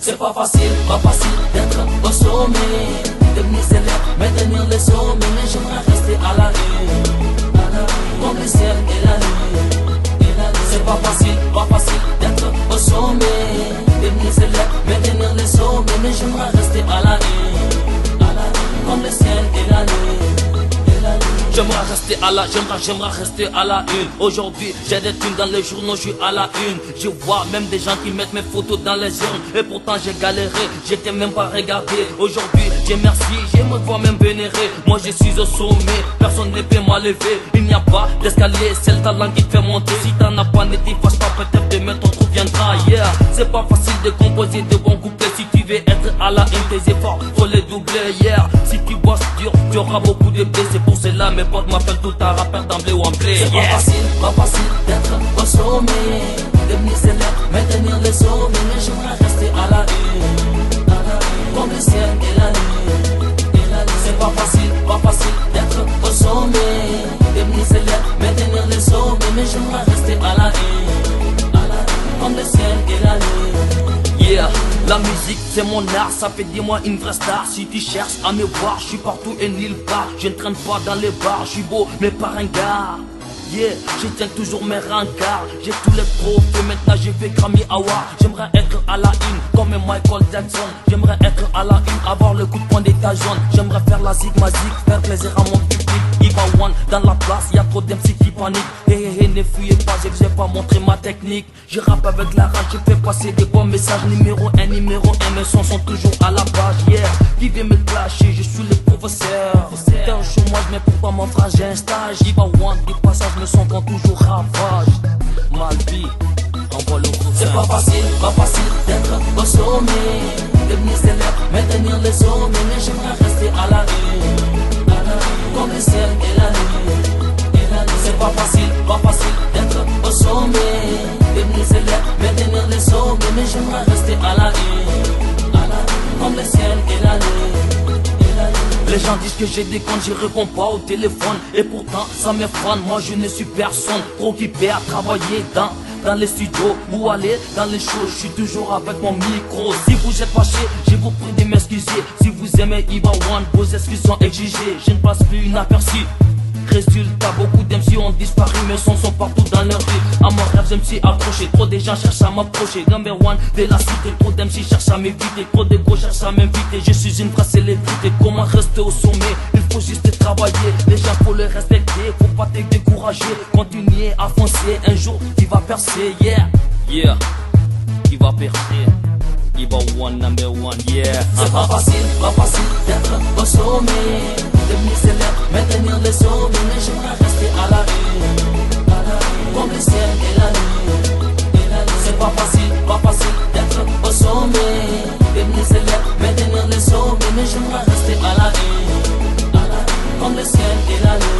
C'est pas facile d'être au sommet, devenir célèbre, maintenir les sommets. Mais j'aimerais rester à la une, comme le ciel et la lune. C'est pas facile d'être au sommet, devenir célèbre, maintenir les sommets. Mais j'aimerais rester à la une, comme le ciel et la lune. J'aimerais rester à la une. Aujourd'hui j'ai des thunes dans les journaux, je suis à la une. Je vois même des gens qui mettent mes photos dans les urnes. Et pourtant j'ai galéré, j'étais même pas regardé. Aujourd'hui j'ai merci, je me vois même vénéré. Moi je suis au sommet, personne ne peut m'enlever. Il n'y a pas d'escalier, c'est le talent qui te fait monter. Si t'en as pas, ne t'y fâche pas, peut-être demain ton trou viendra. Yeah, c'est pas facile de composer de bons couplets. Si tu veux être à la une, tes efforts faut les doubler. Yeah, si tu bosses dur, tu auras beaucoup de blés. C'est pour cela mes potes m'appellent tout un rappeur d'emblée ou en blé. C'est pas facile d'être au sommet, devenir célèbre, maintenir les sommets. Mais j'aimerais rester à la une, comme le ciel et la lune. C'est pas facile d'être au sommet, devenir célèbre, maintenir les sommets. Mais j'aimerais rester à la une, comme le ciel et la lune. Yeah, la musique c'est mon art, ça fait de moi une vraie star. Si tu cherches à me voir, je suis partout et nulle part. Je ne traîne pas dans les bars, je suis beau mais pas ringard. Yeah, je tiens toujours mes rencarts. J'ai tous les trophées, maintenant je fais Grammy Award. J'aimerais être à la une comme Michael Jackson. J'aimerais être à la une, avoir le coup de poing d'état jaune. J'aimerais faire la zig magique, faire plaisir à mon public. Iba One dans la place, y'a trop d'MC qui paniquent. Hé ne fuyez pas, je vais pas montrer ma technique. Je rappe avec la rage, je fais passer des bons messages. Numéro 1, mes sons sont toujours à la page. Yeah, qui vient me clasher, je suis le professeur. T'es au chômage, mais pourquoi mon frère j'ai un stage? Iba One, des passages me sont toujours ravage. Mal vie, envoie le groupe. C'est pas facile d'être au sommet, devenir célèbre, maintenir les sommets. Mais j'aimerais rester à la une, comme le ciel et la lune. C'est pas facile d'être au sommet, devenir célèbre, maintenir les sommets. Mais j'aimerais rester à la une, comme le ciel et la lune. Les gens disent que j'ai des comptes, je réponds pas au téléphone. Et pourtant ça m'effronte, moi je ne suis personne. Trop occupé à travailler dans les studios ou aller dans les shows. Je suis toujours avec mon micro. Si vous êtes fâché, je vous prie de m'excuser. Si vous aimez Iba One, vos excuses sont exigées. Je ne passe plus inaperçu. Résultat, beaucoup d'MC ont disparu, mes sons sont partout dans leur vie. À mon rêve, je me suis accroché, trop de gens cherchent à m'approcher. Number one de la cité, trop d'MC cherchent à m'éviter. Trop de gros cherchent à m'inviter, je suis une vraie célébrité. Comment rester au sommet? Il faut juste travailler. Les gens faut les respecter, faut pas te décourager. Continuer à foncer, un jour tu vas percer. Yeah, tu vas percer. Iba One, number one, yeah. C'est pas facile d'être au sommet, devenir célèbre, maintenir les sommets. Mais j'aimerais rester à la une, comme le ciel et la lune. C'est pas facile d'être au sommet, devenir célèbre, maintenir les sommets. Mais j'aimerais rester à la une, comme le ciel et la lune.